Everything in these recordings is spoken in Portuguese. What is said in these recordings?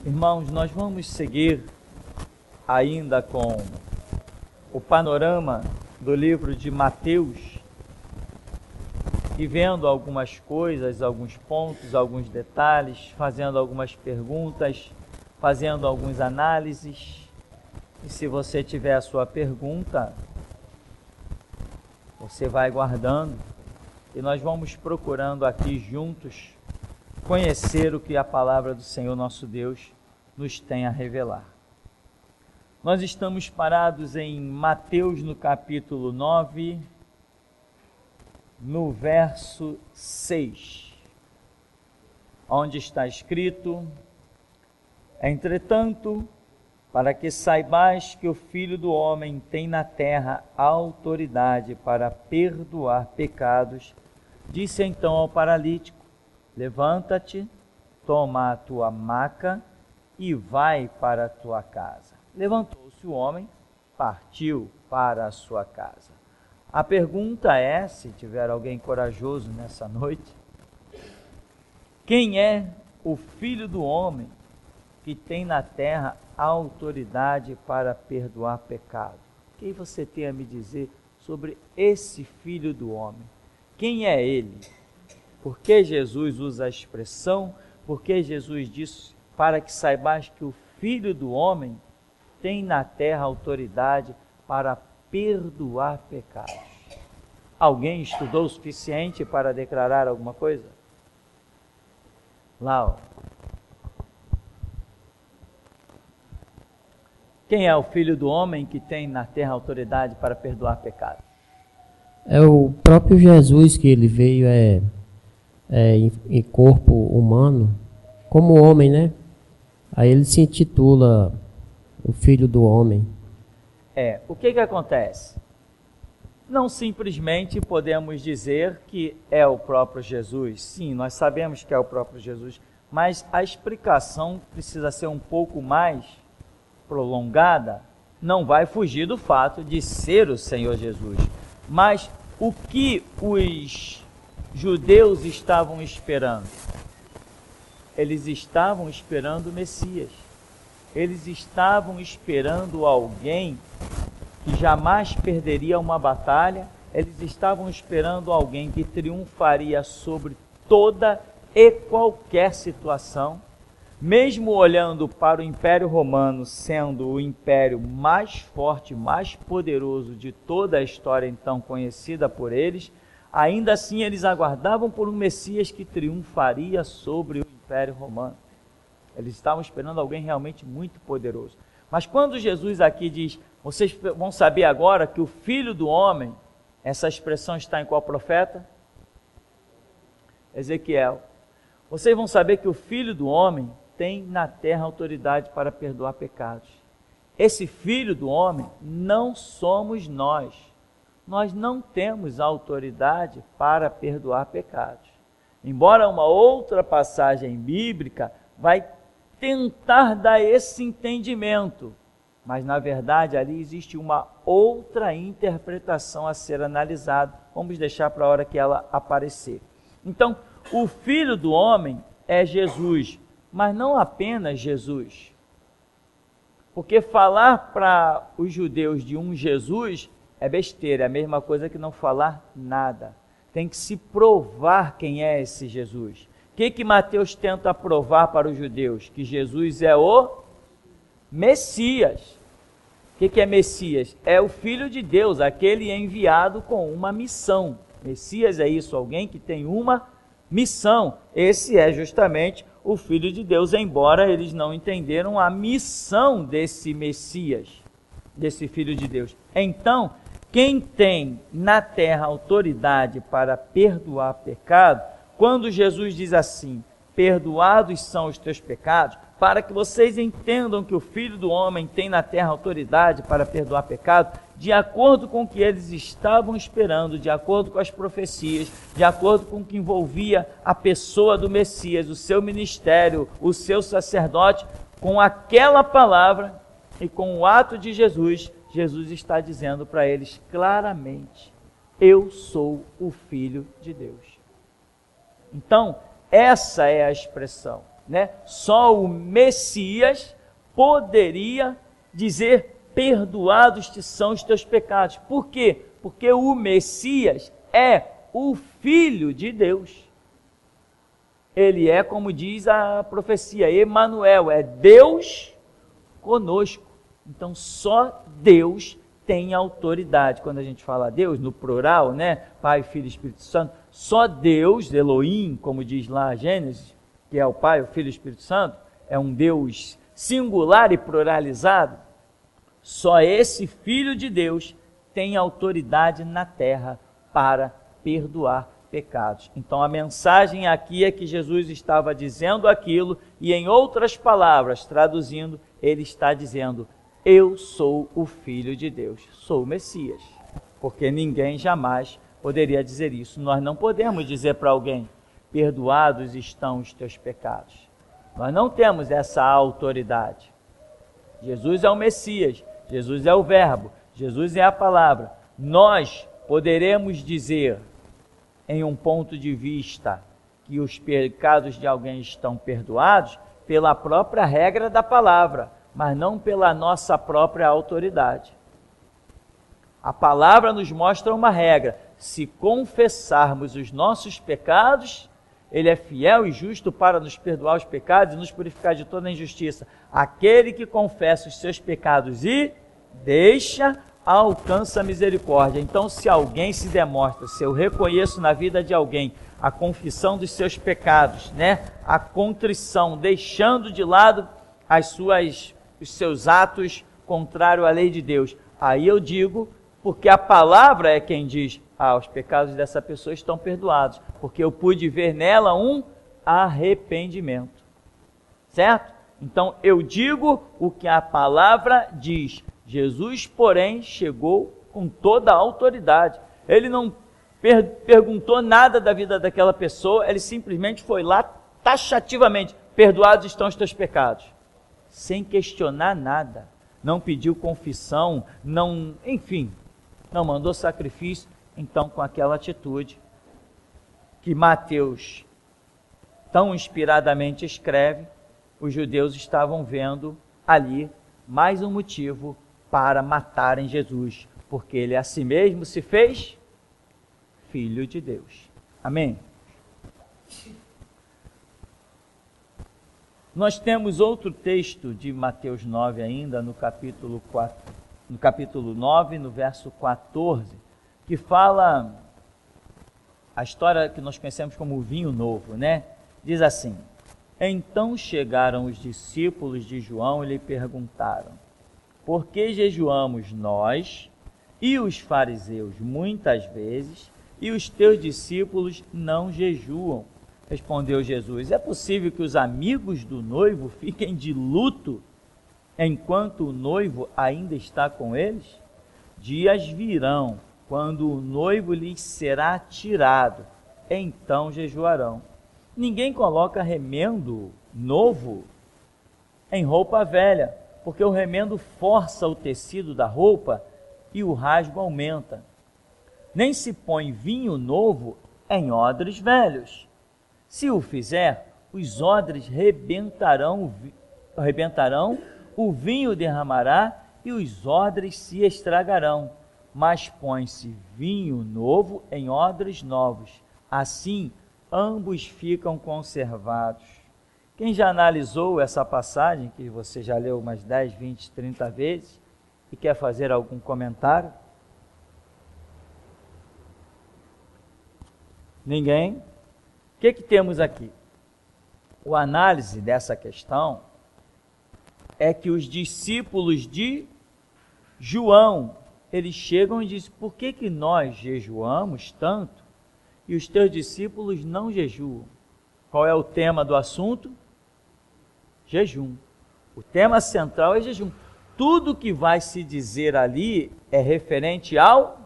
Irmãos, nós vamos seguir ainda com o panorama do livro de Mateus e vendo algumas coisas, alguns pontos, alguns detalhes, fazendo algumas perguntas, fazendo algumas análises. E se você tiver a sua pergunta, você vai guardando e nós vamos procurando aqui juntos conhecer o que a palavra do Senhor nosso Deus nos tem a revelar. Nós estamos parados em Mateus no capítulo 9, no verso 6, onde está escrito: entretanto, para que saibais que o Filho do Homem tem na terra autoridade para perdoar pecados, disse então ao paralítico: levanta-te, toma a tua maca e vai para a tua casa. Levantou-se o homem, partiu para a sua casa. A pergunta é, se tiver alguém corajoso nessa noite, quem é o Filho do Homem que tem na terra autoridade para perdoar pecado? O que você tem a me dizer sobre esse Filho do Homem? Quem é ele? Por que Jesus usa a expressão? Por que Jesus disse: para que saibais que o Filho do Homem tem na terra autoridade para perdoar pecados? Alguém estudou o suficiente para declarar alguma coisa? Lá, ó. Quem é o Filho do Homem que tem na terra autoridade para perdoar pecados? É o próprio Jesus, que ele veio em corpo humano, como homem, né? Aí ele se intitula o Filho do Homem. O que acontece? Não simplesmente podemos dizer que é o próprio Jesus. Sim, nós sabemos que é o próprio Jesus, mas a explicação precisa ser um pouco mais prolongada. Não vai fugir do fato de ser o Senhor Jesus. Mas o que os judeus estavam esperando? Eles estavam esperando o Messias. Eles estavam esperando alguém que jamais perderia uma batalha. Eles estavam esperando alguém que triunfaria sobre toda e qualquer situação. Mesmo olhando para o Império Romano, sendo o império mais forte, mais poderoso de toda a história então conhecida por eles, ainda assim eles aguardavam por um Messias que triunfaria sobre o Império Romano. Eles estavam esperando alguém realmente muito poderoso. Mas quando Jesus aqui diz: vocês vão saber agora que o Filho do Homem, essa expressão está em qual profeta? Ezequiel. Vocês vão saber que o Filho do Homem tem na terra autoridade para perdoar pecados. Esse Filho do Homem não somos nós. Nós não temos autoridade para perdoar pecados. Embora uma outra passagem bíblica vai tentar dar esse entendimento, mas na verdade ali existe uma outra interpretação a ser analisada. Vamos deixar para a hora que ela aparecer. Então, o Filho do Homem é Jesus, mas não apenas Jesus. Porque falar para os judeus de um Jesus é besteira, é a mesma coisa que não falar nada. Tem que se provar quem é esse Jesus. O que Mateus tenta provar para os judeus? Que Jesus é o Messias. O que é Messias? É o Filho de Deus, aquele enviado com uma missão. Messias é isso, alguém que tem uma missão. Esse é justamente o Filho de Deus, embora eles não entenderam a missão desse Messias, desse Filho de Deus. Então, quem tem na terra autoridade para perdoar pecado, quando Jesus diz assim: perdoados são os teus pecados, para que vocês entendam que o Filho do Homem tem na terra autoridade para perdoar pecado, de acordo com o que eles estavam esperando, de acordo com as profecias, de acordo com o que envolvia a pessoa do Messias, o seu ministério, o seu sacerdote, com aquela palavra e com o ato de Jesus, Jesus está dizendo para eles claramente: eu sou o Filho de Deus. Então, essa é a expressão. né? Só o Messias poderia dizer: perdoados te são os teus pecados. Por quê? Porque o Messias é o Filho de Deus. Ele é, como diz a profecia, Emanuel, é Deus conosco. Então só Deus tem autoridade. Quando a gente fala Deus, no plural, né? Pai, Filho e Espírito Santo, só Deus, Elohim, como diz lá Gênesis, que é o Pai, o Filho e o Espírito Santo, é um Deus singular e pluralizado. Só esse Filho de Deus tem autoridade na terra para perdoar pecados. Então a mensagem aqui é que Jesus estava dizendo aquilo, e em outras palavras, traduzindo, ele está dizendo: eu sou o Filho de Deus, sou o Messias. Porque ninguém jamais poderia dizer isso. Nós não podemos dizer para alguém: perdoados estão os teus pecados. Nós não temos essa autoridade. Jesus é o Messias, Jesus é o Verbo, Jesus é a palavra. Nós poderemos dizer, em um ponto de vista, que os pecados de alguém estão perdoados pela própria regra da palavra, mas não pela nossa própria autoridade. A palavra nos mostra uma regra: se confessarmos os nossos pecados, Ele é fiel e justo para nos perdoar os pecados e nos purificar de toda injustiça. Aquele que confessa os seus pecados e deixa, alcança a misericórdia. Então, se alguém se demonstra, se eu reconheço na vida de alguém a confissão dos seus pecados, né? A contrição, deixando de lado os seus atos contrários à lei de Deus, aí eu digo, porque a palavra é quem diz: os pecados dessa pessoa estão perdoados, porque eu pude ver nela um arrependimento. Certo? Então eu digo o que a palavra diz. Jesus, porém, chegou com toda a autoridade. Ele não perguntou nada da vida daquela pessoa, ele simplesmente foi lá taxativamente: perdoados estão os teus pecados. Sem questionar nada. Não pediu confissão, não mandou sacrifício. Então, com aquela atitude que Mateus tão inspiradamente escreve, os judeus estavam vendo ali mais um motivo para matarem Jesus, porque ele a si mesmo se fez Filho de Deus. Amém? Nós temos outro texto de Mateus 9 ainda, no capítulo 9, no verso 14, que fala a história que nós conhecemos como o vinho novo, né? Diz assim: então chegaram os discípulos de João e lhe perguntaram: por que jejuamos nós e os fariseus muitas vezes, e os teus discípulos não jejuam? Respondeu Jesus: é possível que os amigos do noivo fiquem de luto enquanto o noivo ainda está com eles? Dias virão quando o noivo lhes será tirado, então jejuarão. Ninguém coloca remendo novo em roupa velha, porque o remendo força o tecido da roupa e o rasgo aumenta. Nem se põe vinho novo em odres velhos. Se o fizer, os odres rebentarão, o vinho derramará e os odres se estragarão. Mas põe-se vinho novo em odres novos. Assim, ambos ficam conservados. Quem já analisou essa passagem, que você já leu umas 10, 20, 30 vezes, e quer fazer algum comentário? Ninguém? O que temos aqui? A análise dessa questão é que os discípulos de João, eles chegam e dizem: por que nós jejuamos tanto e os teus discípulos não jejuam? Qual é o tema do assunto? Jejum. O tema central é jejum. Tudo que vai se dizer ali é referente ao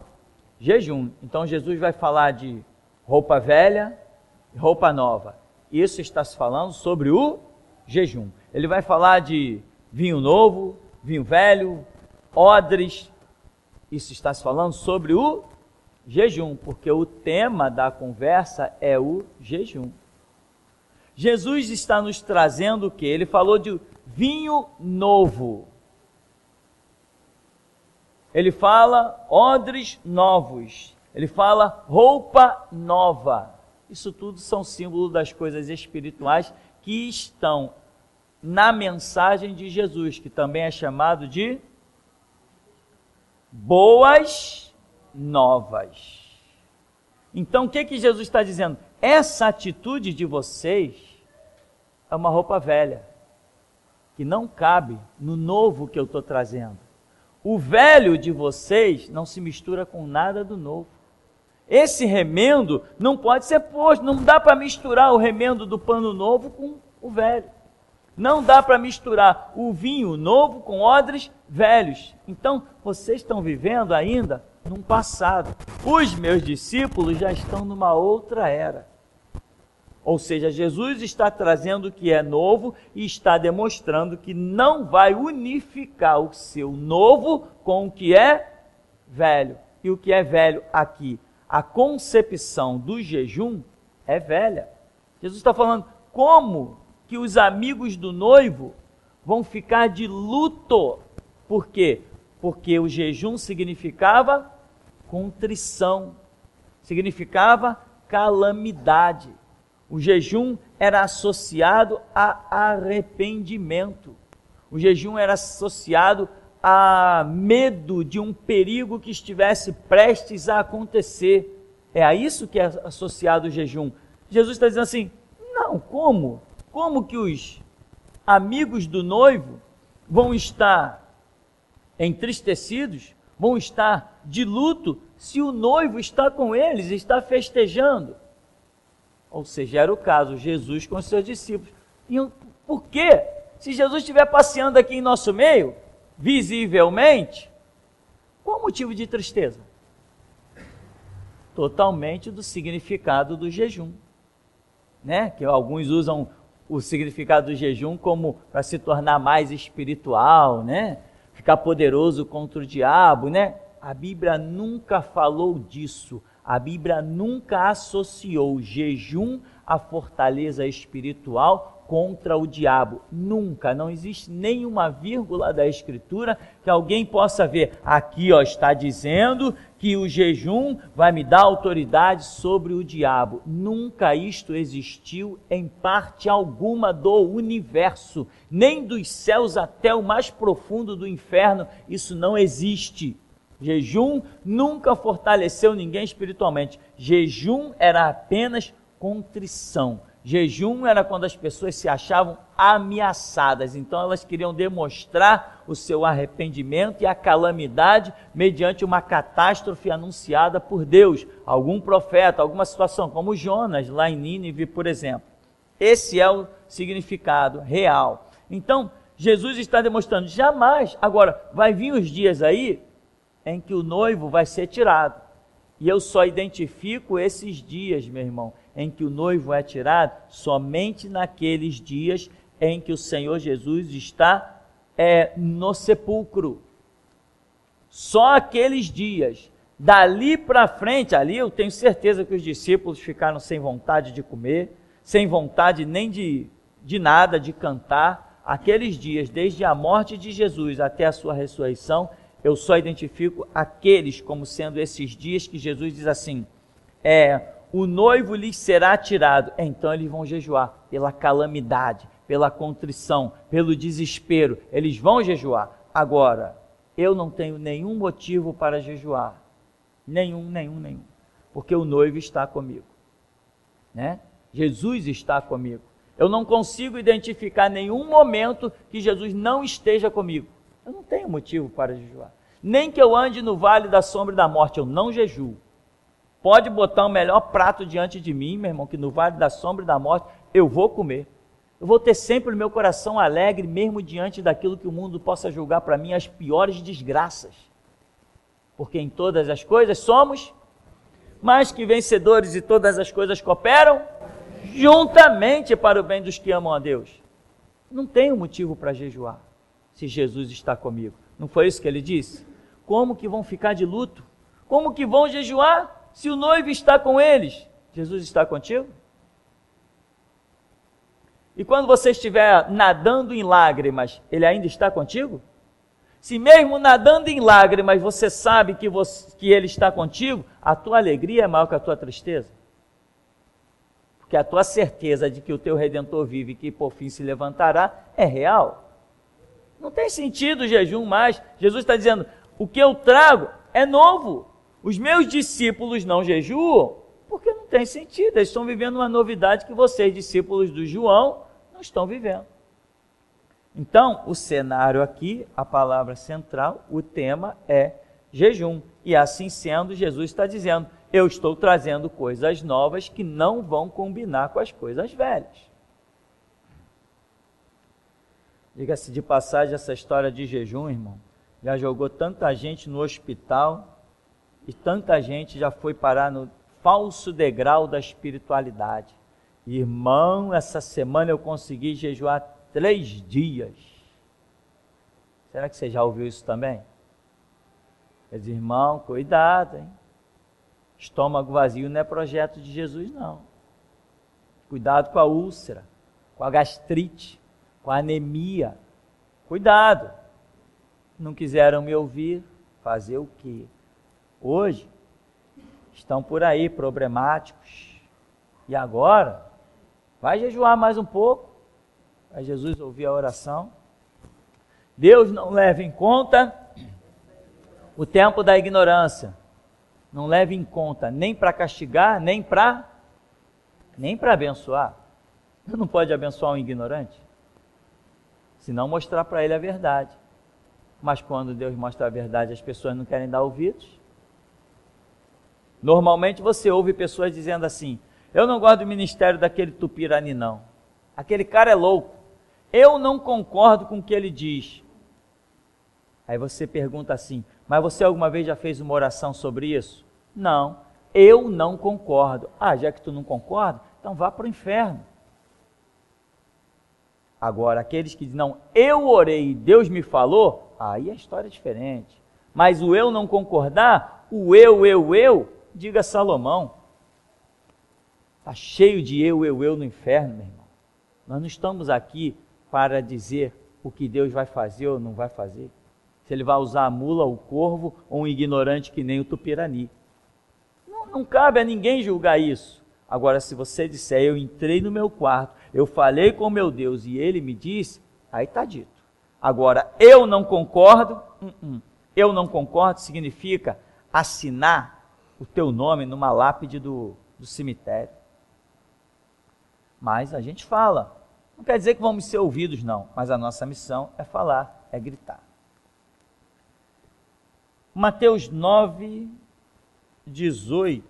jejum. Então Jesus vai falar de roupa velha e roupa nova. Isso está se falando sobre o jejum. Ele vai falar de vinho novo, vinho velho, odres. Isso está se falando sobre o jejum, porque o tema da conversa é o jejum. Jesus está nos trazendo o quê? Ele falou de vinho novo. Ele fala odres novos. Ele fala roupa nova. Isso tudo são símbolos das coisas espirituais que estão na mensagem de Jesus, que também é chamado de boas novas. Então, o que Jesus está dizendo? Essa atitude de vocês é uma roupa velha, que não cabe no novo que eu estou trazendo. O velho de vocês não se mistura com nada do novo. Esse remendo não pode ser posto, não dá para misturar o remendo do pano novo com o velho. Não dá para misturar o vinho novo com odres velhos. Então, vocês estão vivendo ainda num passado. Os meus discípulos já estão numa outra era. Ou seja, Jesus está trazendo o que é novo e está demonstrando que não vai unificar o seu novo com o que é velho. E o que é velho aqui? A concepção do jejum é velha. Jesus está falando como que os amigos do noivo vão ficar de luto. Por quê? Porque o jejum significava contrição, significava calamidade. O jejum era associado a arrependimento. O jejum era associado a medo de um perigo que estivesse prestes a acontecer. É a isso que é associado o jejum. Jesus está dizendo assim, não, como? Como que os amigos do noivo vão estar entristecidos, vão estar de luto, se o noivo está com eles, está festejando? Ou seja, era o caso, Jesus com os seus discípulos. E por quê? Se Jesus estiver passeando aqui em nosso meio, visivelmente, qual o motivo de tristeza? Totalmente do significado do jejum, né? Que alguns usam o significado do jejum como para se tornar mais espiritual, né? Ficar poderoso contra o diabo, né? A Bíblia nunca falou disso. A Bíblia nunca associou jejum à fortaleza espiritual contra o diabo. Nunca, não existe nenhuma vírgula da Escritura que alguém possa ver. Aqui está dizendo que o jejum vai me dar autoridade sobre o diabo. Nunca isto existiu em parte alguma do universo, nem dos céus até o mais profundo do inferno, isso não existe. Jejum nunca fortaleceu ninguém espiritualmente. Jejum era apenas contrição. Jejum era quando as pessoas se achavam ameaçadas. Então elas queriam demonstrar o seu arrependimento e a calamidade mediante uma catástrofe anunciada por Deus. Algum profeta, alguma situação, como Jonas lá em Nínive, por exemplo. Esse é o significado real. Então Jesus está demonstrando, jamais, agora vai vir os dias aí em que o noivo vai ser tirado. E eu só identifico esses dias, meu irmão, em que o noivo é tirado, somente naqueles dias em que o Senhor Jesus está no sepulcro. Só aqueles dias. Dali para frente, ali eu tenho certeza que os discípulos ficaram sem vontade de comer, sem vontade nem de nada, de cantar. Aqueles dias, desde a morte de Jesus até a sua ressurreição, eu só identifico aqueles como sendo esses dias que Jesus diz assim, o noivo lhes será tirado, então eles vão jejuar pela calamidade, pela contrição, pelo desespero, eles vão jejuar. Agora, eu não tenho nenhum motivo para jejuar, nenhum, porque o noivo está comigo, né? Jesus está comigo. Eu não consigo identificar nenhum momento que Jesus não esteja comigo. Eu não tenho motivo para jejuar. Nem que eu ande no vale da sombra e da morte, eu não jejuo. Pode botar o melhor prato diante de mim, meu irmão, que no vale da sombra e da morte eu vou comer. Eu vou ter sempre o meu coração alegre, mesmo diante daquilo que o mundo possa julgar para mim as piores desgraças. Porque em todas as coisas somos mais que vencedores e todas as coisas cooperam juntamente para o bem dos que amam a Deus. Não tenho motivo para jejuar. Se Jesus está comigo. Não foi isso que ele disse? Como que vão ficar de luto? Como que vão jejuar se o noivo está com eles? Jesus está contigo? E quando você estiver nadando em lágrimas, Ele ainda está contigo? Se mesmo nadando em lágrimas você sabe que Ele está contigo, a tua alegria é maior que a tua tristeza. Porque a tua certeza de que o teu Redentor vive e que por fim se levantará é real. Não tem sentido o jejum mais. Jesus está dizendo, o que eu trago é novo. Os meus discípulos não jejuam porque não tem sentido. Eles estão vivendo uma novidade que vocês, discípulos do João, não estão vivendo. Então, o cenário aqui, a palavra central, o tema é jejum. E assim sendo, Jesus está dizendo, eu estou trazendo coisas novas que não vão combinar com as coisas velhas. Diga-se de passagem, essa história de jejum, irmão, já jogou tanta gente no hospital e tanta gente já foi parar no falso degrau da espiritualidade. Irmão, essa semana eu consegui jejuar 3 dias. Será que você já ouviu isso também? Quer dizer, irmão, cuidado, hein? Estômago vazio não é projeto de Jesus, não. Cuidado com a úlcera, com a gastrite, com a anemia. Cuidado. Não quiseram me ouvir, fazer o quê? Hoje, estão por aí problemáticos. E agora, vai jejuar mais um pouco. Para Jesus ouvir a oração. Deus não leva em conta o tempo da ignorância. Não leva em conta nem para castigar, nem para abençoar. Não pode abençoar um ignorante, se não mostrar para ele a verdade. Mas quando Deus mostra a verdade, as pessoas não querem dar ouvidos. Normalmente você ouve pessoas dizendo assim, eu não gosto do ministério daquele Tupirani não. Aquele cara é louco. Eu não concordo com o que ele diz. Aí você pergunta assim, mas você alguma vez já fez uma oração sobre isso? Não, eu não concordo. Ah, já que tu não concorda, então vá para o inferno. Agora, aqueles que dizem, não, eu orei e Deus me falou, aí a história é diferente. Mas o eu não concordar, o eu, diga Salomão. Está cheio de eu no inferno, meu irmão. Nós não estamos aqui para dizer o que Deus vai fazer ou não vai fazer. Se Ele vai usar a mula, o corvo ou um ignorante que nem o Tupirani. Não cabe a ninguém julgar isso. Agora, se você disser, eu entrei no meu quarto, eu falei com meu Deus e Ele me disse, aí está dito. Agora, eu não concordo, eu não concordo significa assinar o teu nome numa lápide do cemitério. Mas a gente fala. Não quer dizer que vamos ser ouvidos, não. Mas a nossa missão é falar, é gritar. Mateus 9, 18.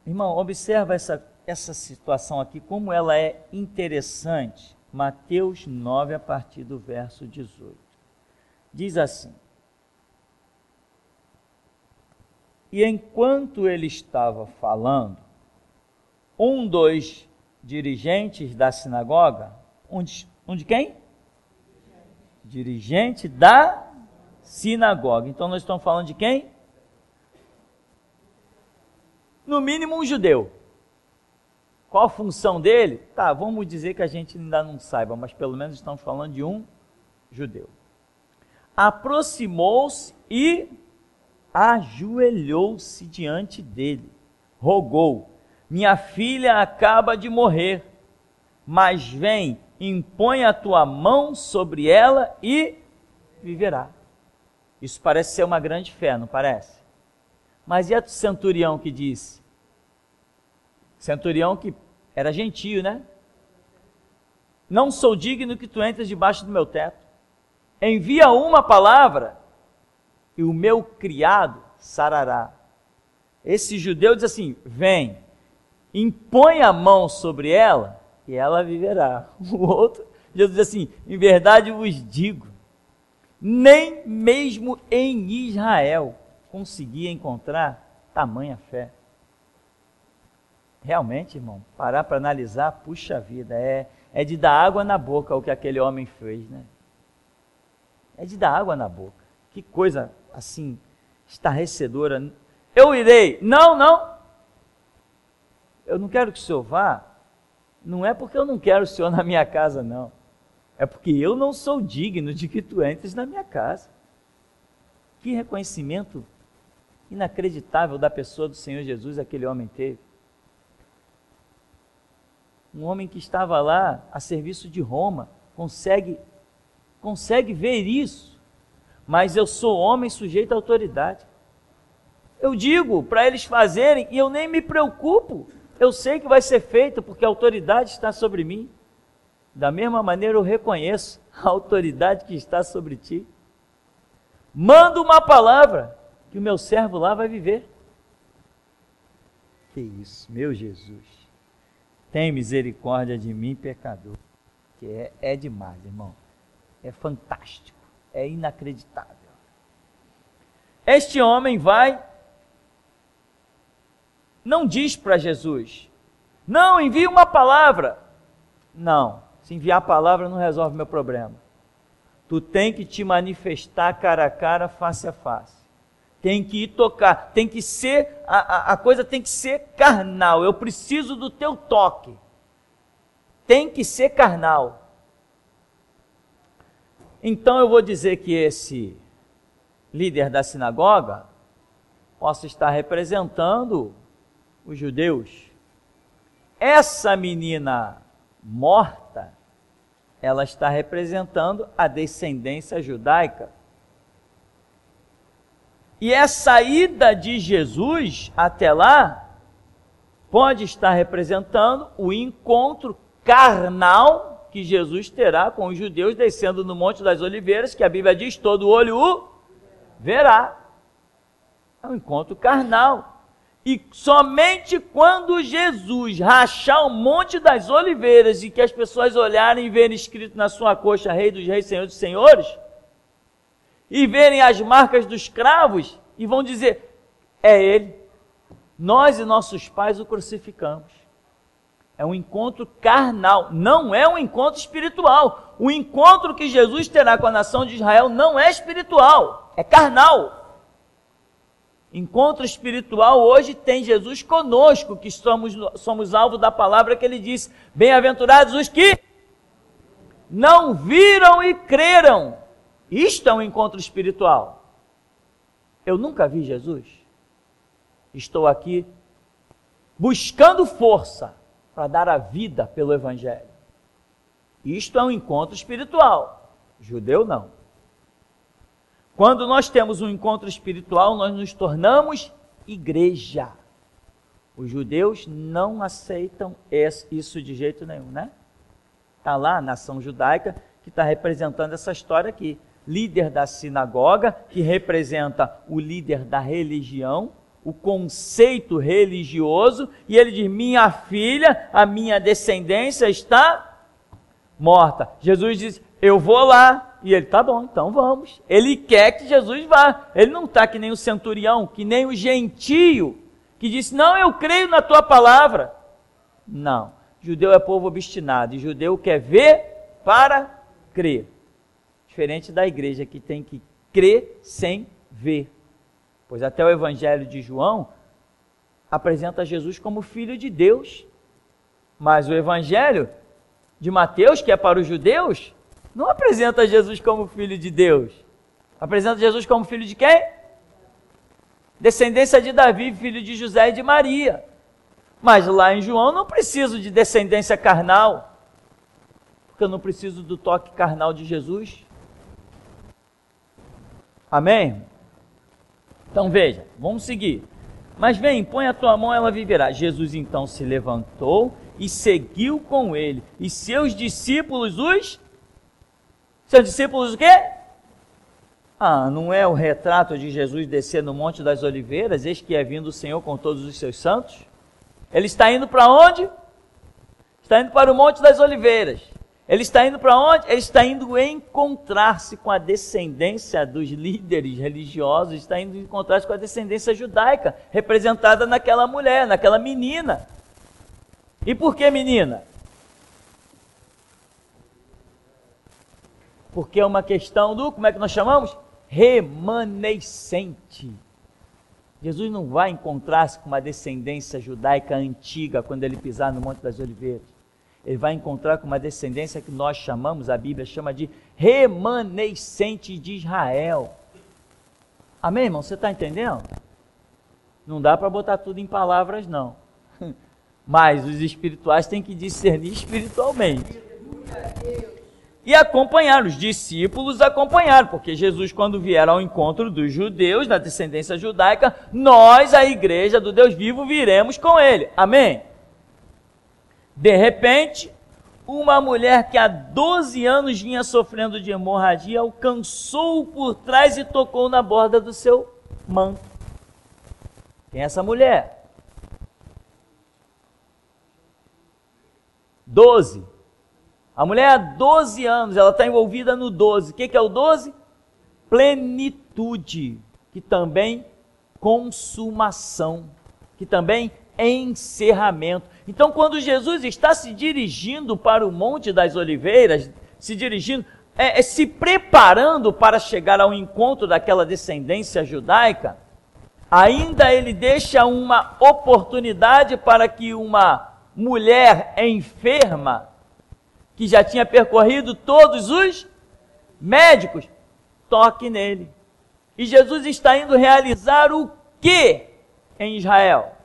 Irmão, observa essa situação aqui, como ela é interessante. Mateus 9, a partir do verso 18. Diz assim, e enquanto ele estava falando, um dos dirigentes da sinagoga, um de quem? Dirigente da sinagoga. Então nós estamos falando de quem? No mínimo um judeu. Qual a função dele? Tá, vamos dizer que a gente ainda não saiba, mas pelo menos estamos falando de um judeu. Aproximou-se e ajoelhou-se diante dele, rogou, minha filha acaba de morrer, mas vem, impõe a tua mão sobre ela e viverá. Isso parece ser uma grande fé, não parece? Mas e a centurião que disse? Centurião que era gentio, né? Não sou digno que tu entres debaixo do meu teto. Envia uma palavra e o meu criado sarará. Esse judeu diz assim, vem, impõe a mão sobre ela e ela viverá. O outro, Jesus diz assim, em verdade vos digo, nem mesmo em Israel conseguia encontrar tamanha fé. Realmente, irmão, parar para analisar, puxa vida, é de dar água na boca o que aquele homem fez, né? É de dar água na boca. Que coisa, assim, estarrecedora. eu irei. Não, não. Eu não quero que o senhor vá. Não é porque eu não quero o senhor na minha casa, não. É porque eu não sou digno de que tu entres na minha casa. Que reconhecimento inacreditável da pessoa do Senhor Jesus aquele homem teve. Um homem que estava lá a serviço de Roma, consegue ver isso. Mas eu sou homem sujeito à autoridade. Eu digo para eles fazerem e eu nem me preocupo. Eu sei que vai ser feito porque a autoridade está sobre mim. Da mesma maneira eu reconheço a autoridade que está sobre ti. Manda uma palavra que o meu servo lá vai viver. Que isso, meu Jesus. Tem misericórdia de mim, pecador. Que é demais, irmão. É fantástico. É inacreditável. Este homem vai, não diz para Jesus, não, envia uma palavra. Não, se enviar a palavra não resolve meu problema. Tu tem que te manifestar cara a cara, face a face. Tem que ir tocar, tem que ser, a coisa tem que ser carnal. Eu preciso do teu toque. Tem que ser carnal. Então eu vou dizer que esse líder da sinagoga possa estar representando os judeus. Essa menina morta, ela está representando a descendência judaica. E essa ida de Jesus até lá pode estar representando o encontro carnal que Jesus terá com os judeus descendo no Monte das Oliveiras, que a Bíblia diz, todo olho o verá. É um encontro carnal. E somente quando Jesus rachar o Monte das Oliveiras e que as pessoas olharem e verem escrito na sua coxa, Rei dos Reis, Senhor dos Senhores, e verem as marcas dos cravos, e vão dizer, é Ele. Nós e nossos pais o crucificamos. É um encontro carnal, não é um encontro espiritual. O encontro que Jesus terá com a nação de Israel não é espiritual, é carnal. Encontro espiritual hoje tem Jesus conosco, que somos alvo da palavra que ele disse, bem-aventurados os que não viram e creram. Isto é um encontro espiritual. Eu nunca vi Jesus. Estou aqui buscando força para dar a vida pelo Evangelho. Isto é um encontro espiritual. Judeu não. Quando nós temos um encontro espiritual, nós nos tornamos igreja. Os judeus não aceitam isso de jeito nenhum, né? Está lá a nação judaica que está representando essa história aqui. Líder da sinagoga, que representa o líder da religião, o conceito religioso, e ele diz, minha filha, a minha descendência está morta. Jesus diz, eu vou lá, e ele, tá bom, então vamos. Ele quer que Jesus vá, ele não está que nem o centurião, que nem o gentio, que disse, não, eu creio na tua palavra. Não, judeu é povo obstinado, e judeu quer ver para crer. Diferente da igreja, que tem que crer sem ver. Pois até o Evangelho de João apresenta Jesus como Filho de Deus. Mas o Evangelho de Mateus, que é para os judeus, não apresenta Jesus como Filho de Deus. Apresenta Jesus como filho de quem? Descendência de Davi, filho de José e de Maria. Mas lá em João não preciso de descendência carnal, porque eu não preciso do toque carnal de Jesus. Amém? Então veja, vamos seguir. Mas vem, põe a tua mão, ela viverá. Jesus então se levantou e seguiu com ele. E seus discípulos Seus discípulos o quê? Não é o retrato de Jesus descer no Monte das Oliveiras, eis que é vindo o Senhor com todos os seus santos? Ele está indo para onde? Está indo para o Monte das Oliveiras. Ele está indo para onde? Ele está indo encontrar-se com a descendência dos líderes religiosos, está indo encontrar-se com a descendência judaica, representada naquela mulher, naquela menina. E por que menina? Porque é uma questão do, como é que nós chamamos? Remanescente. Jesus não vai encontrar-se com uma descendência judaica antiga quando ele pisar no Monte das Oliveiras. Ele vai encontrar com uma descendência que nós chamamos, a Bíblia chama de remanescente de Israel. Amém, irmão? Você está entendendo? Não dá para botar tudo em palavras, não. Mas os espirituais têm que discernir espiritualmente. E acompanhar, os discípulos acompanharam, porque Jesus, quando vier ao encontro dos judeus, da descendência judaica, nós, a igreja do Deus vivo, viremos com ele. Amém? De repente, uma mulher que há 12 anos vinha sofrendo de hemorragia, alcançou-o por trás e tocou na borda do seu manto. Quem é essa mulher? 12. A mulher há 12 anos, ela está envolvida no 12. O que é o 12? Plenitude, que também consumação, que também encerramento. Então, quando Jesus está se dirigindo para o Monte das Oliveiras, se preparando para chegar ao encontro daquela descendência judaica, ainda ele deixa uma oportunidade para que uma mulher enferma, que já tinha percorrido todos os médicos, toque nele. E Jesus está indo realizar o que em Israel?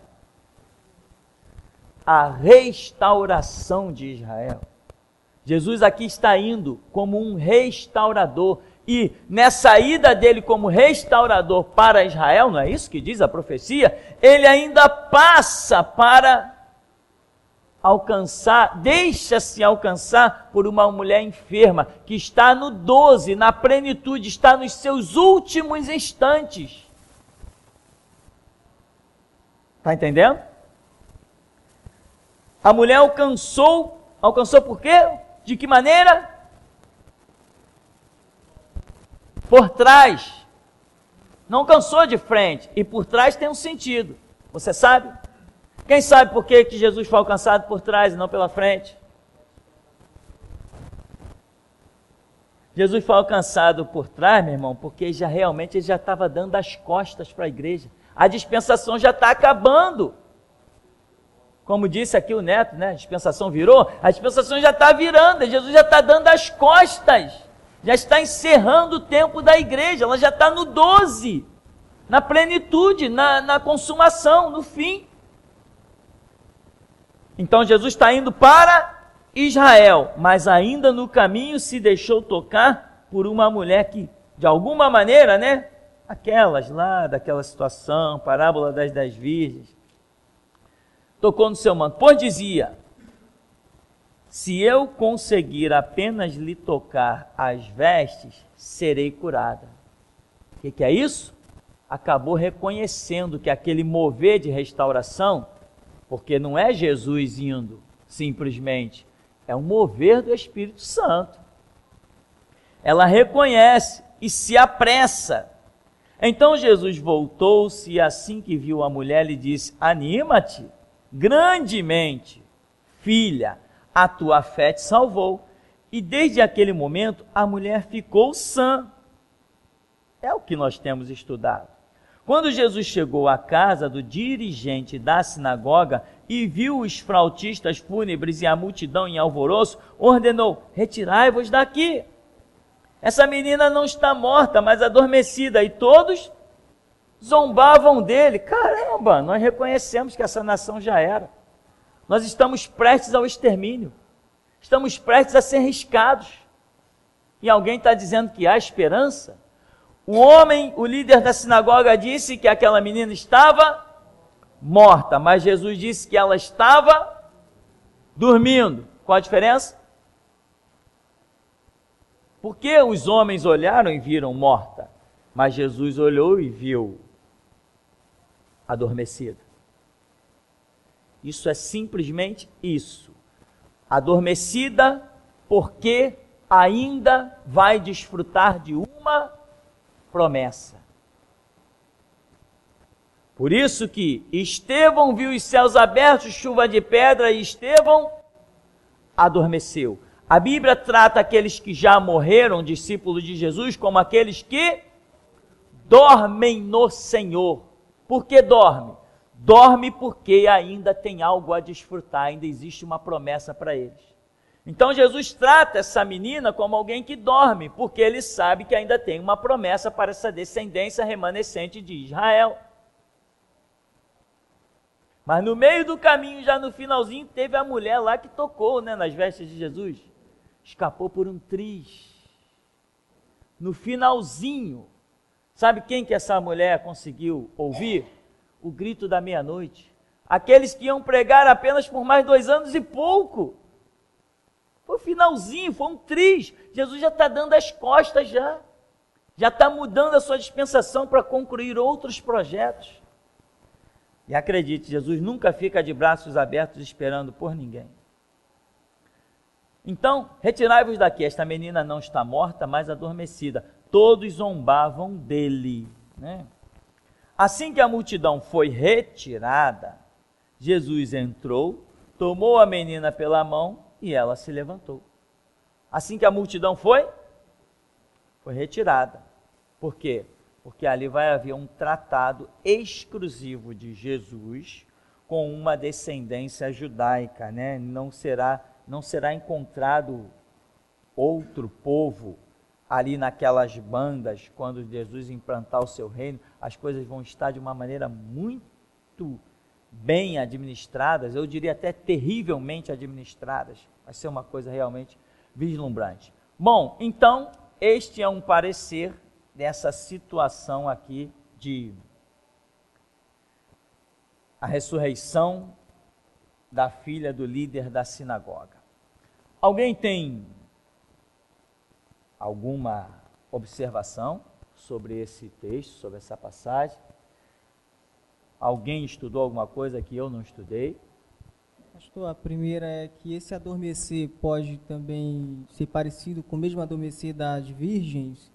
A restauração de Israel. Jesus aqui está indo como um restaurador. E nessa ida dele como restaurador para Israel, não é isso que diz a profecia? Ele ainda passa para alcançar, deixa-se alcançar por uma mulher enferma, que está no 12, na plenitude, está nos seus últimos instantes. Está entendendo? A mulher alcançou por quê? De que maneira? Por trás. Não alcançou de frente, e por trás tem um sentido. Você sabe? Quem sabe por que Jesus foi alcançado por trás e não pela frente? Jesus foi alcançado por trás, meu irmão, porque realmente ele já estava dando as costas para a igreja. A dispensação já está acabando. Como disse aqui o Neto, né? A dispensação virou, a dispensação já está virando, Jesus já está dando as costas, já está encerrando o tempo da igreja, ela já está no 12, na plenitude, na consumação, no fim. Então Jesus está indo para Israel, mas ainda no caminho se deixou tocar por uma mulher que, de alguma maneira, né? Aquelas lá, daquela situação, parábola das 10 virgens, tocou no seu manto, pois dizia: se eu conseguir apenas lhe tocar as vestes, serei curada. O que é isso? Acabou reconhecendo que aquele mover de restauração, porque não é Jesus indo simplesmente, é um mover do Espírito Santo. Ela reconhece e se apressa. Então Jesus voltou-se e assim que viu a mulher lhe disse: anima-te grandemente, filha, a tua fé te salvou. E desde aquele momento a mulher ficou sã. É o que nós temos estudado. Quando Jesus chegou à casa do dirigente da sinagoga e viu os flautistas fúnebres e a multidão em alvoroço, ordenou: retirai-vos daqui. Essa menina não está morta, mas adormecida. E todos zombavam dele. Caramba, nós reconhecemos que essa nação já era. Nós estamos prestes ao extermínio. Estamos prestes a ser riscados. E alguém está dizendo que há esperança? O homem, o líder da sinagoga, disse que aquela menina estava morta, mas Jesus disse que ela estava dormindo. Qual a diferença? Porque os homens olharam e viram morta, mas Jesus olhou e viu adormecida. Isso é simplesmente isso. Adormecida porque ainda vai desfrutar de uma promessa. Por isso que Estevão viu os céus abertos, chuva de pedra, e Estevão adormeceu. A Bíblia trata aqueles que já morreram, discípulos de Jesus, como aqueles que dormem no Senhor. Por que dorme? Dorme porque ainda tem algo a desfrutar, ainda existe uma promessa para eles. Então Jesus trata essa menina como alguém que dorme, porque ele sabe que ainda tem uma promessa para essa descendência remanescente de Israel. Mas no meio do caminho, já no finalzinho, teve a mulher lá que tocou, nas vestes de Jesus. Escapou por um triz. No finalzinho, sabe quem que essa mulher conseguiu ouvir? O grito da meia-noite. Aqueles que iam pregar apenas por mais 2 anos e pouco. Foi o finalzinho, foi um triz. Jesus já está dando as costas já. Já está mudando a sua dispensação para concluir outros projetos. E acredite, Jesus nunca fica de braços abertos esperando por ninguém. Então, retirai-vos daqui, esta menina não está morta, mas adormecida. Todos zombavam dele, Assim que a multidão foi retirada, Jesus entrou, tomou a menina pela mão e ela se levantou. Assim que a multidão foi retirada. Por quê? Porque ali vai haver um tratado exclusivo de Jesus com uma descendência judaica, Não será encontrado outro povo ali naquelas bandas, quando Jesus implantar o seu reino, as coisas vão estar de uma maneira muito bem administradas, eu diria até terrivelmente administradas, vai ser uma coisa realmente vislumbrante. Bom, então, este é um parecer dessa situação aqui de a ressurreição da filha do líder da sinagoga. Alguém tem alguma observação sobre esse texto, sobre essa passagem? Alguém estudou alguma coisa que eu não estudei? Pastor, a primeira é que esse adormecer pode também ser parecido com o mesmo adormecer das virgens,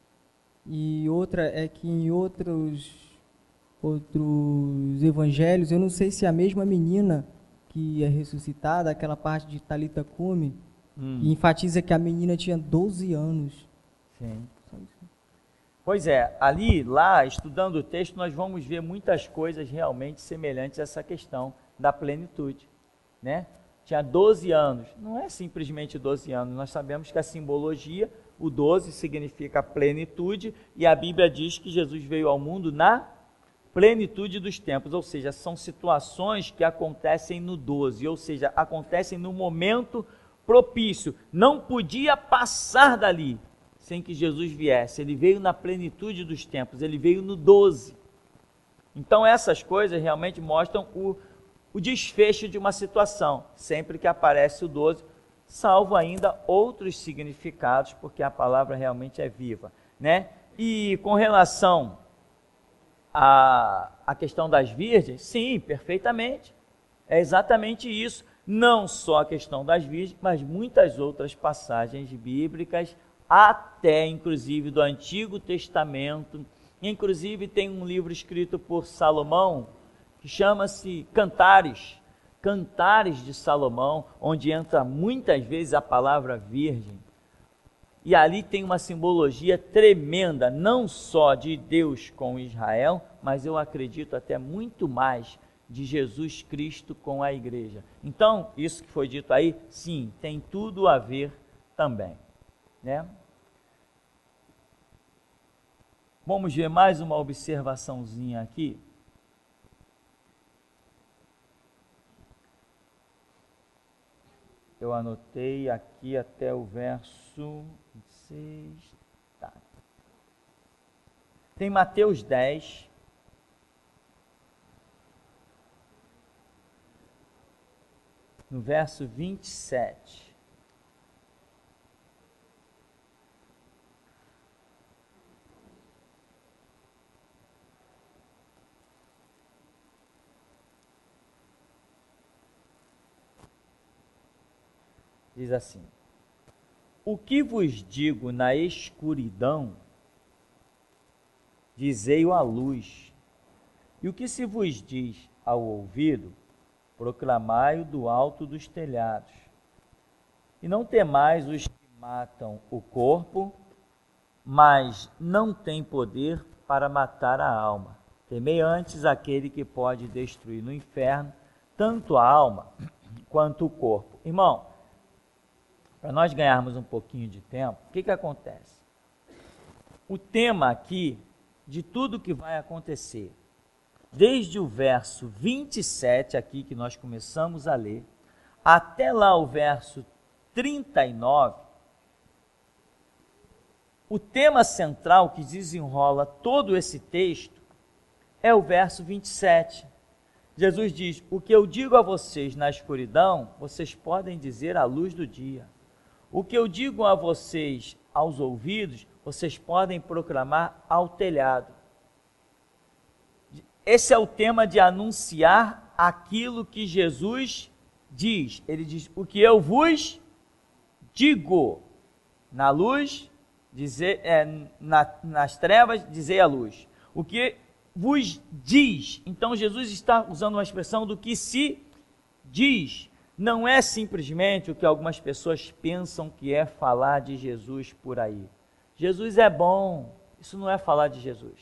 e outra é que em outros evangelhos, eu não sei se é a mesma menina que é ressuscitada, aquela parte de Talita Cumi, e enfatiza que a menina tinha 12 anos. Sim. Pois é, lá, estudando o texto, nós vamos ver muitas coisas realmente semelhantes a essa questão da plenitude, Tinha 12 anos, não é simplesmente 12 anos, nós sabemos que a simbologia, o 12 significa plenitude, e a Bíblia diz que Jesus veio ao mundo na plenitude dos tempos, ou seja, são situações que acontecem no 12, ou seja, acontecem no momento propício, não podia passar dali sem que Jesus viesse, ele veio na plenitude dos tempos, ele veio no 12. Então essas coisas realmente mostram o desfecho de uma situação, sempre que aparece o 12, salvo ainda outros significados, porque a palavra realmente é viva, E com relação à questão das virgens, sim, perfeitamente, é exatamente isso, não só a questão das virgens, mas muitas outras passagens bíblicas, até inclusive do Antigo Testamento, inclusive tem um livro escrito por Salomão, que chama-se Cantares de Salomão, onde entra muitas vezes a palavra virgem, e ali tem uma simbologia tremenda, não só de Deus com Israel, mas eu acredito até muito mais de Jesus Cristo com a igreja. Então, isso que foi dito aí, sim, tem tudo a ver também, Vamos ver mais uma observaçãozinha aqui. Eu anotei aqui até o verso 26. Tá. Tem Mateus 10. No verso 27. Diz assim: o que vos digo na escuridão, dizei-o à luz, e o que se vos diz ao ouvido, proclamai-o do alto dos telhados. E não temais os que matam o corpo, mas não têm poder para matar a alma. Temei antes aquele que pode destruir no inferno tanto a alma quanto o corpo. Irmão, para nós ganharmos um pouquinho de tempo, o que acontece? O tema aqui de tudo que vai acontecer, desde o verso 27 aqui que nós começamos a ler, até lá o verso 39, o tema central que desenrola todo esse texto é o verso 27. Jesus diz: o que eu digo a vocês na escuridão, vocês podem dizer à luz do dia. O que eu digo a vocês aos ouvidos, vocês podem proclamar ao telhado. Esse é o tema de anunciar aquilo que Jesus diz. Ele diz: o que eu vos digo, na luz, nas trevas, dizei a luz. O que vos diz. Então Jesus está usando uma expressão do que se diz. Não é simplesmente o que algumas pessoas pensam que é falar de Jesus por aí. Jesus é bom, isso não é falar de Jesus.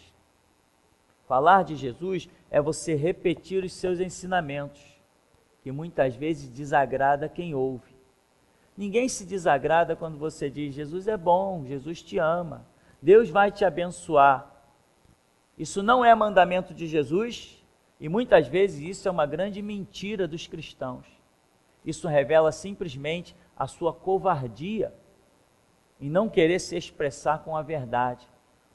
Falar de Jesus é você repetir os seus ensinamentos, que muitas vezes desagrada quem ouve. Ninguém se desagrada quando você diz: Jesus é bom, Jesus te ama, Deus vai te abençoar. Isso não é mandamento de Jesus, e muitas vezes isso é uma grande mentira dos cristãos. Isso revela simplesmente a sua covardia em não querer se expressar com a verdade,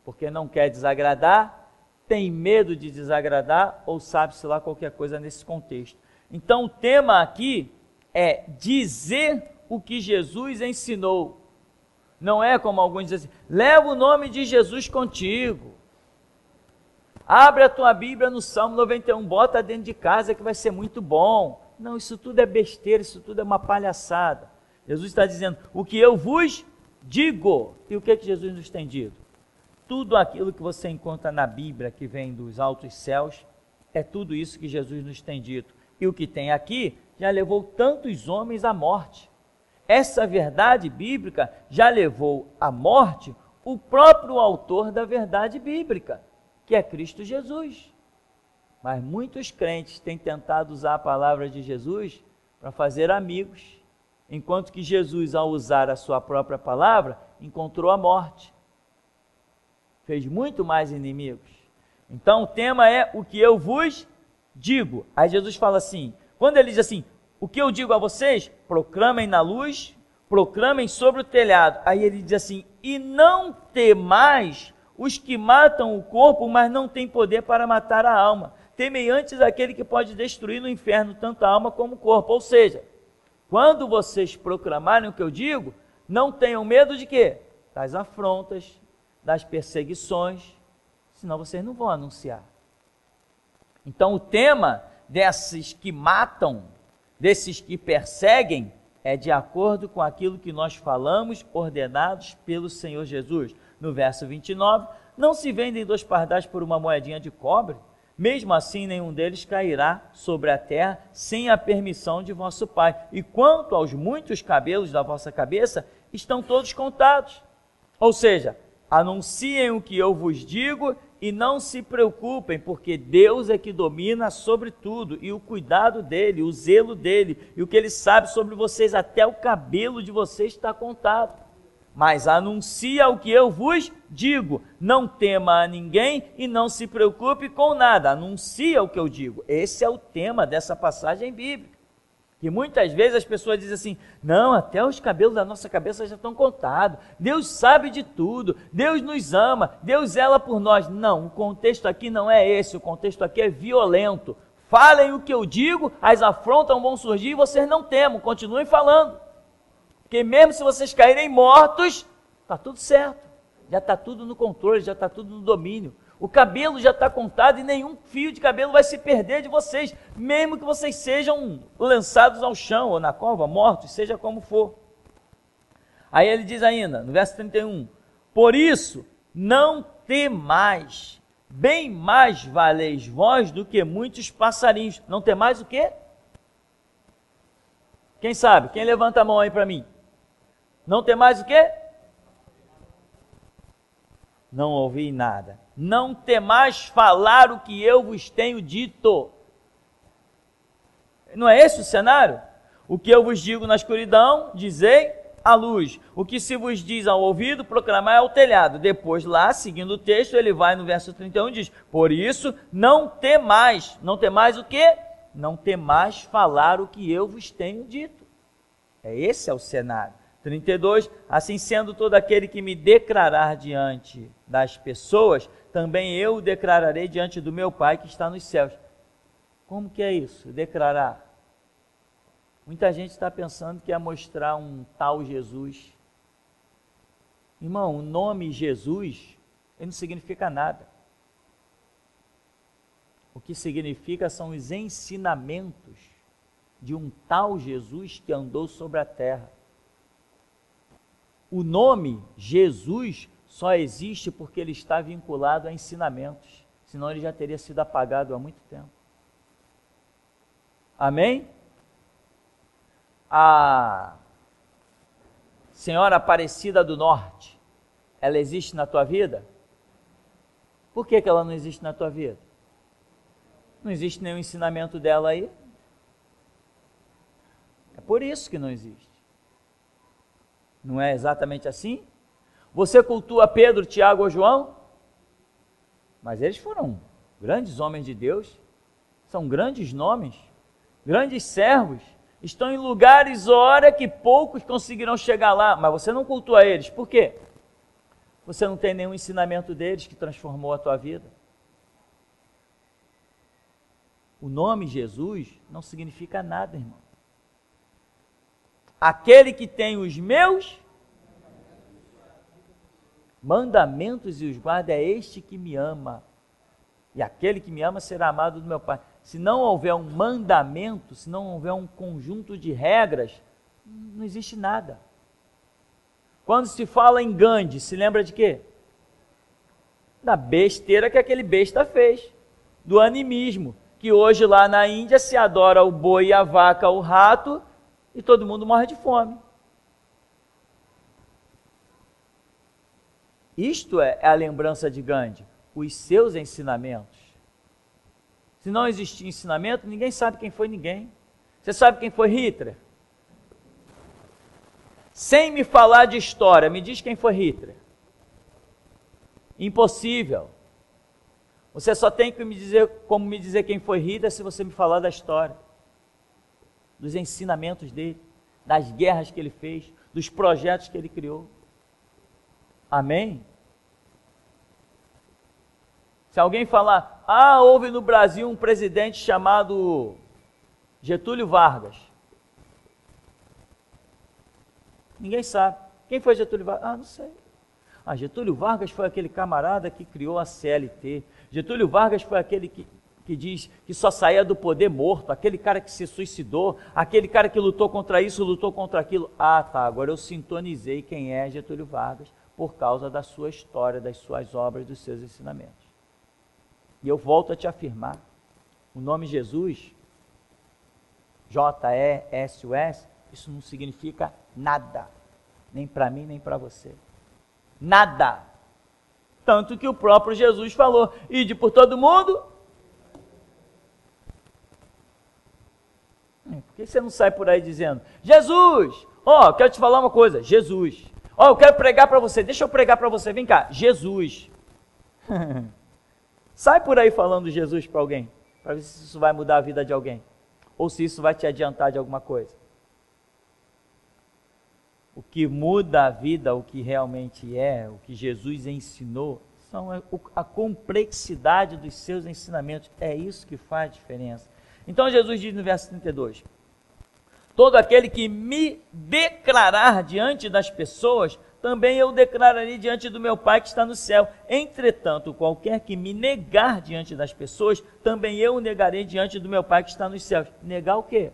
porque não quer desagradar, tem medo de desagradar, ou sabe-se lá qualquer coisa nesse contexto. Então o tema aqui é dizer o que Jesus ensinou. Não é como alguns dizem assim: leva o nome de Jesus contigo. Abre a tua Bíblia no Salmo 91, bota dentro de casa que vai ser muito bom. Não, isso tudo é besteira, isso tudo é uma palhaçada. Jesus está dizendo: o que eu vos digo. E o que Jesus nos tem dito? Tudo aquilo que você encontra na Bíblia que vem dos altos céus, é tudo isso que Jesus nos tem dito. E o que tem aqui já levou tantos homens à morte. Essa verdade bíblica já levou à morte o próprio autor da verdade bíblica, que é Cristo Jesus. Mas muitos crentes têm tentado usar a palavra de Jesus para fazer amigos, enquanto que Jesus, ao usar a sua própria palavra, encontrou a morte. Fez muito mais inimigos. Então o tema é o que eu vos digo. Aí Jesus fala assim, quando ele diz assim: o que eu digo a vocês, proclamem na luz, proclamem sobre o telhado. Aí ele diz assim: e não temais os que matam o corpo, mas não têm poder para matar a alma. Temei antes aquele que pode destruir no inferno tanto a alma como o corpo. Ou seja, quando vocês proclamarem o que eu digo, não tenham medo de quê? Das afrontas, das perseguições, senão vocês não vão anunciar. Então o tema desses que matam, desses que perseguem, é de acordo com aquilo que nós falamos, ordenados pelo Senhor Jesus. No verso 29, não se vendem 2 pardais por uma moedinha de cobre? Mesmo assim, nenhum deles cairá sobre a terra sem a permissão de vosso Pai. E quanto aos muitos cabelos da vossa cabeça, estão todos contados. Ou seja, anunciem o que eu vos digo e não se preocupem, porque Deus é que domina sobre tudo, e o cuidado dele, o zelo dele, e o que ele sabe sobre vocês, até o cabelo de vocês está contado. Mas anuncia o que eu vos digo, não tema a ninguém e não se preocupe com nada, anuncia o que eu digo. Esse é o tema dessa passagem bíblica. E muitas vezes as pessoas dizem assim: não, até os cabelos da nossa cabeça já estão contados, Deus sabe de tudo, Deus nos ama, Deus zela por nós. Não, o contexto aqui não é esse, o contexto aqui é violento. Falem o que eu digo, as afrontas vão surgir e vocês não temam, continuem falando. Porque mesmo se vocês caírem mortos, está tudo certo, já está tudo no controle, já está tudo no domínio. O cabelo já está contado e nenhum fio de cabelo vai se perder de vocês, mesmo que vocês sejam lançados ao chão ou na cova, mortos, seja como for. Aí ele diz ainda, no verso 31, por isso não temais, bem mais valeis vós do que muitos passarinhos. Não temais o quê? Quem sabe? Quem levanta a mão aí para mim? Não temais o quê? não ouvi nada. Não temais falar o que eu vos tenho dito. Não é esse o cenário? O que eu vos digo na escuridão, dizei à luz. O que se vos diz ao ouvido, proclamai ao telhado. Depois lá, seguindo o texto, ele vai no verso 31 e diz: por isso, não temais. Não temais o quê? Não temais falar o que eu vos tenho dito. Esse é o cenário. 32, assim sendo todo aquele que me declarar diante das pessoas, também eu o declararei diante do meu Pai que está nos céus. Como que é isso? Declarar. Muita gente está pensando que é mostrar um tal Jesus. Irmão, o nome Jesus, ele não significa nada. O que significa são os ensinamentos de um tal Jesus que andou sobre a terra. O nome Jesus só existe porque ele está vinculado a ensinamentos, senão ele já teria sido apagado há muito tempo. Amém? A Senhora Aparecida do Norte, ela existe na tua vida? Por que ela não existe na tua vida? Não existe nenhum ensinamento dela aí? É por isso que não existe. Não é exatamente assim? Você cultua Pedro, Tiago ou João? Mas eles foram grandes homens de Deus, são grandes nomes, grandes servos, estão em lugares, ora, que poucos conseguirão chegar lá, mas você não cultua eles. Por quê? Você não tem nenhum ensinamento deles que transformou a tua vida. O nome Jesus não significa nada, irmão. Aquele que tem os meus mandamentos e os guarda é este que me ama. E aquele que me ama será amado do meu Pai. Se não houver um mandamento, se não houver um conjunto de regras, não existe nada. Quando se fala em Gandhi, se lembra de quê? Da besteira que aquele besta fez, do animismo, que hoje lá na Índia se adora o boi, a vaca, o rato, e todo mundo morre de fome. Isto é a lembrança de Gandhi, os seus ensinamentos. Se não existir ensinamento, ninguém sabe quem foi ninguém. Você sabe quem foi Hitler? Sem me falar de história, me diz quem foi Hitler. Impossível. Você só tem que me dizer como me dizer quem foi Hitler se você me falar da história, dos ensinamentos dele, das guerras que ele fez, dos projetos que ele criou. Amém? Se alguém falar, houve no Brasil um presidente chamado Getúlio Vargas. Ninguém sabe. Quem foi Getúlio Vargas? Não sei. Getúlio Vargas foi aquele camarada que criou a CLT. Getúlio Vargas foi aquele que diz que só saía do poder morto, aquele cara que se suicidou, aquele cara que lutou contra isso, lutou contra aquilo. Agora eu sintonizei quem é Getúlio Vargas por causa da sua história, das suas obras, dos seus ensinamentos. E eu volto a te afirmar, o nome Jesus, J-E-S-U-S, isso não significa nada, nem para mim, nem para você. Nada. Tanto que o próprio Jesus falou, ide por todo mundo. Por que você não sai por aí dizendo, Jesus, quero te falar uma coisa, Jesus. Eu quero pregar para você, deixa eu pregar para você, vem cá, Jesus. Sai por aí falando Jesus para alguém, para ver se isso vai mudar a vida de alguém, ou se isso vai te adiantar de alguma coisa. O que muda a vida, o que realmente é, o que Jesus ensinou, são a complexidade dos seus ensinamentos. É isso que faz diferença. Então Jesus diz no verso 32, todo aquele que me declarar diante das pessoas, também eu declararei diante do meu Pai que está no céu. Entretanto, qualquer que me negar diante das pessoas, também eu o negarei diante do meu Pai que está nos céus. Negar o quê?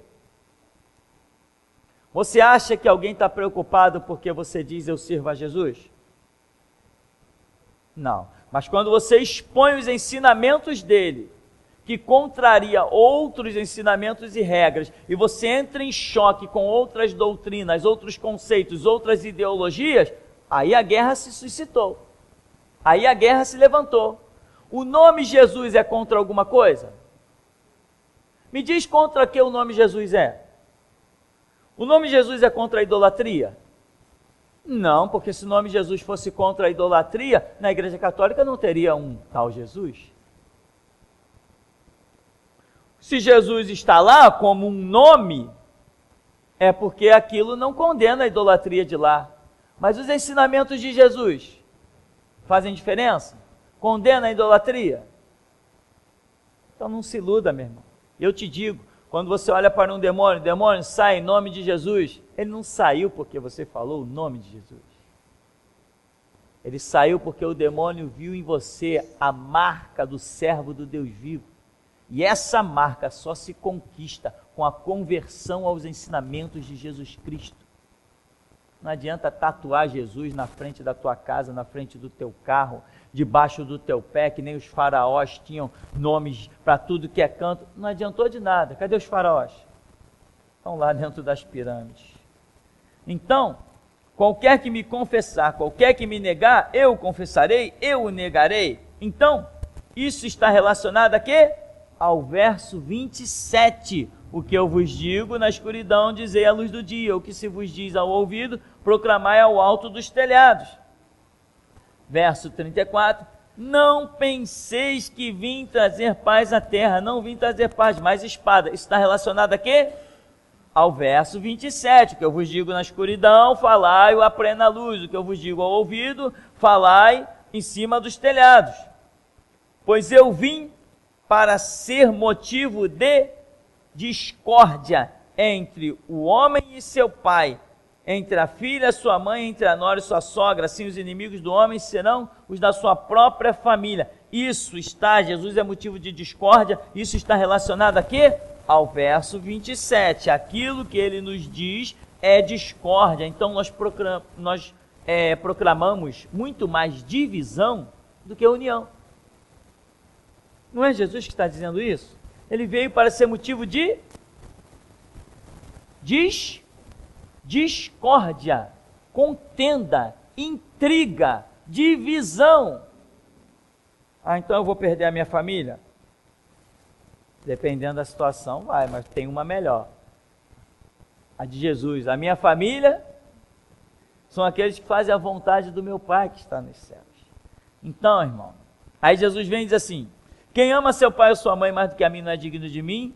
Você acha que alguém está preocupado porque você diz eu sirvo a Jesus? Não. Mas quando você expõe os ensinamentos dele, que contraria outros ensinamentos e regras, e você entra em choque com outras doutrinas, outros conceitos, outras ideologias, aí a guerra se suscitou. Aí a guerra se levantou. O nome Jesus é contra alguma coisa? Me diz contra que o nome Jesus é. O nome Jesus é contra a idolatria? Não, porque se o nome Jesus fosse contra a idolatria, na Igreja Católica não teria um tal Jesus. Se Jesus está lá como um nome, é porque aquilo não condena a idolatria de lá. Mas os ensinamentos de Jesus fazem diferença? Condena a idolatria? Então não se iluda, meu irmão. Eu te digo, quando você olha para um demônio, o demônio sai em nome de Jesus. Ele não saiu porque você falou o nome de Jesus. Ele saiu porque o demônio viu em você a marca do servo do Deus vivo. E essa marca só se conquista com a conversão aos ensinamentos de Jesus Cristo. Não adianta tatuar Jesus na frente da tua casa, na frente do teu carro, debaixo do teu pé, que nem os faraós tinham nomes para tudo que é canto. Não adiantou de nada. Cadê os faraós? Estão lá dentro das pirâmides. Então, qualquer que me confessar, qualquer que me negar, eu o confessarei, eu o negarei. Então, isso está relacionado a quê? Ao verso 27. O que eu vos digo na escuridão, dizei à luz do dia. O que se vos diz ao ouvido, proclamai ao alto dos telhados. Verso 34. Não penseis que vim trazer paz à terra. Não vim trazer paz, mas espada. Isso está relacionado a quê? Ao verso 27. O que eu vos digo na escuridão, falai-o à plena luz. O que eu vos digo ao ouvido, falai em cima dos telhados. Pois eu vim para ser motivo de discórdia entre o homem e seu pai, entre a filha, sua mãe, entre a nora e sua sogra. Assim os inimigos do homem serão os da sua própria família. Isso está, Jesus é motivo de discórdia, isso está relacionado a quê? Ao verso 27. Aquilo que ele nos diz é discórdia. Então nós proclamamos muito mais divisão do que união. Não é Jesus que está dizendo isso? Ele veio para ser motivo de discórdia, contenda, intriga, divisão. Então eu vou perder a minha família? Dependendo da situação, vai, mas tem uma melhor. A de Jesus. A minha família são aqueles que fazem a vontade do meu Pai que está nos céus. Então, irmão, aí Jesus vem e diz assim: quem ama seu pai ou sua mãe mais do que a mim não é digno de mim.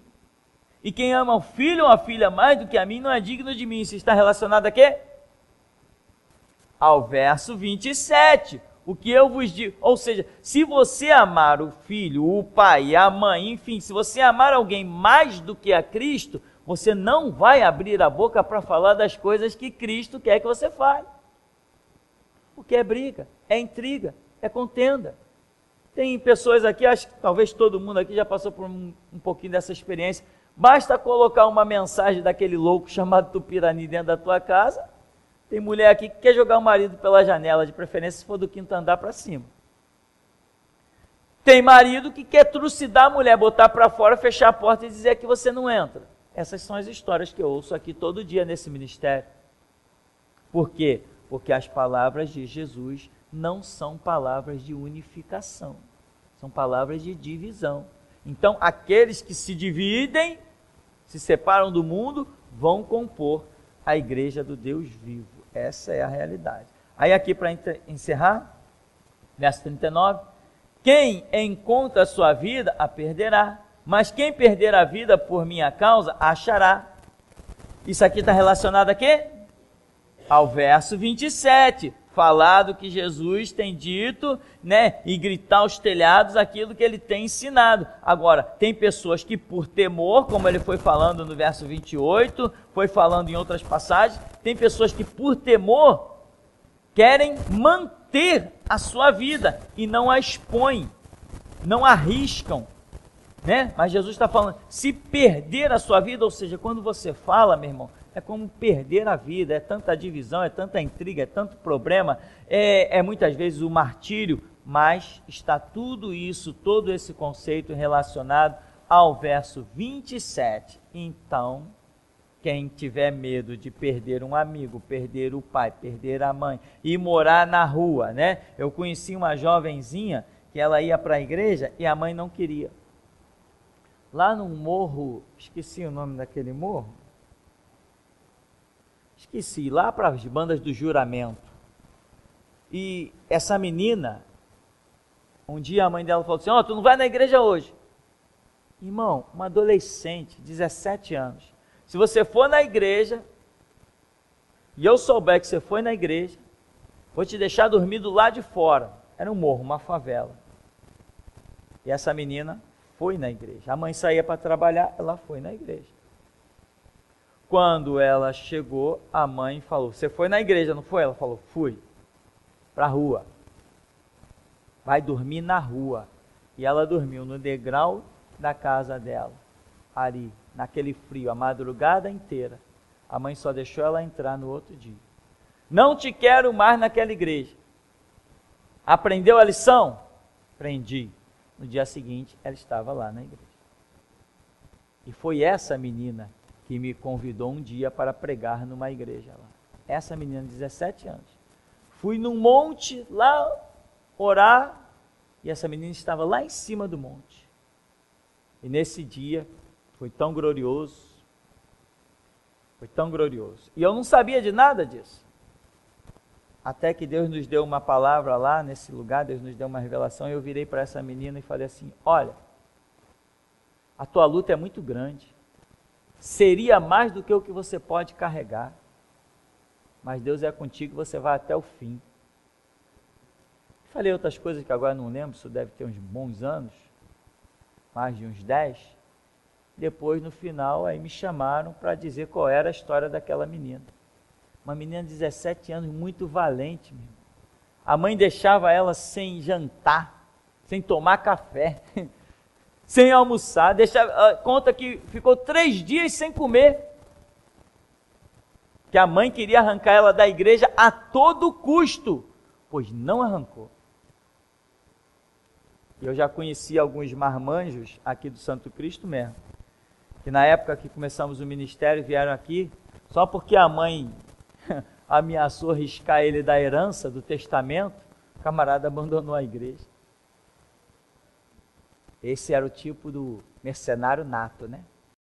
E quem ama o filho ou a filha mais do que a mim não é digno de mim. Isso está relacionado a quê? Ao verso 27. O que eu vos digo. Ou seja, se você amar o filho, o pai, a mãe, enfim, se você amar alguém mais do que a Cristo, você não vai abrir a boca para falar das coisas que Cristo quer que você fale. Porque é briga, é intriga, é contenda. Tem pessoas aqui, acho que talvez todo mundo aqui já passou por um pouquinho dessa experiência. Basta colocar uma mensagem daquele louco chamado Tupirani dentro da tua casa. Tem mulher aqui que quer jogar o marido pela janela, de preferência se for do quinto andar para cima. Tem marido que quer trucidar a mulher, botar para fora, fechar a porta e dizer que você não entra. Essas são as histórias que eu ouço aqui todo dia nesse ministério. Por quê? Porque as palavras de Jesus não são palavras de unificação, são palavras de divisão. Então, aqueles que se dividem, se separam do mundo, vão compor a igreja do Deus vivo. Essa é a realidade. Aí aqui para encerrar, verso 39, quem encontra a sua vida, a perderá, mas quem perder a vida por minha causa, a achará. Isso aqui está relacionado a quê? Ao verso 27, falado que Jesus tem dito, né, e gritar aos telhados aquilo que ele tem ensinado. Agora, tem pessoas que por temor, como ele foi falando no verso 28, foi falando em outras passagens, tem pessoas que por temor querem manter a sua vida e não a expõem, não arriscam, né? Mas Jesus está falando, se perder a sua vida, ou seja, quando você fala, meu irmão, é como perder a vida, é tanta divisão, é tanta intriga, é tanto problema, é muitas vezes o martírio, mas está tudo isso, todo esse conceito relacionado ao verso 27. Então, Quem tiver medo de perder um amigo, perder o pai, perder a mãe e morar na rua, né? Eu conheci uma jovenzinha que ela ia para a igreja e a mãe não queria. Lá no morro, esqueci o nome daquele morro. Esqueci, lá para as bandas do Juramento. E essa menina, um dia a mãe dela falou assim, ó, tu não vai na igreja hoje. Irmão, uma adolescente, 17 anos. Se você for na igreja, e eu souber que você foi na igreja, vou te deixar dormir do lado de fora. Era um morro, uma favela. E essa menina foi na igreja. A mãe saía para trabalhar, ela foi na igreja. Quando ela chegou, a mãe falou, você foi na igreja, não foi? Ela falou, fui. Para a rua. Vai dormir na rua. E ela dormiu no degrau da casa dela. Ali, naquele frio, a madrugada inteira. A mãe só deixou ela entrar no outro dia. Não te quero mais naquela igreja. Aprendeu a lição? Aprendi. No dia seguinte, ela estava lá na igreja. E foi essa menina que me convidou um dia para pregar numa igreja lá. Essa menina de 17 anos. Fui num monte lá orar e essa menina estava lá em cima do monte. E nesse dia foi tão glorioso. Foi tão glorioso. E eu não sabia de nada disso. Até que Deus nos deu uma palavra lá nesse lugar, Deus nos deu uma revelação, e eu virei para essa menina e falei assim, olha, a tua luta é muito grande, seria mais do que o que você pode carregar, mas Deus é contigo, você vai até o fim. Falei outras coisas que agora não lembro, isso deve ter uns bons anos, mais de uns 10, depois no final aí me chamaram para dizer qual era a história daquela menina. Uma menina de 17 anos, muito valente, meu. A mãe deixava ela sem jantar, sem tomar café, sem almoçar, conta que ficou 3 dias sem comer, que a mãe queria arrancar ela da igreja a todo custo, pois não arrancou. Eu já conheci alguns marmanjos aqui do Santo Cristo mesmo, que na época que começamos o ministério vieram aqui, só porque a mãe ameaçou riscar ele da herança, do testamento, o camarada abandonou a igreja. Esse era o tipo do mercenário nato, né?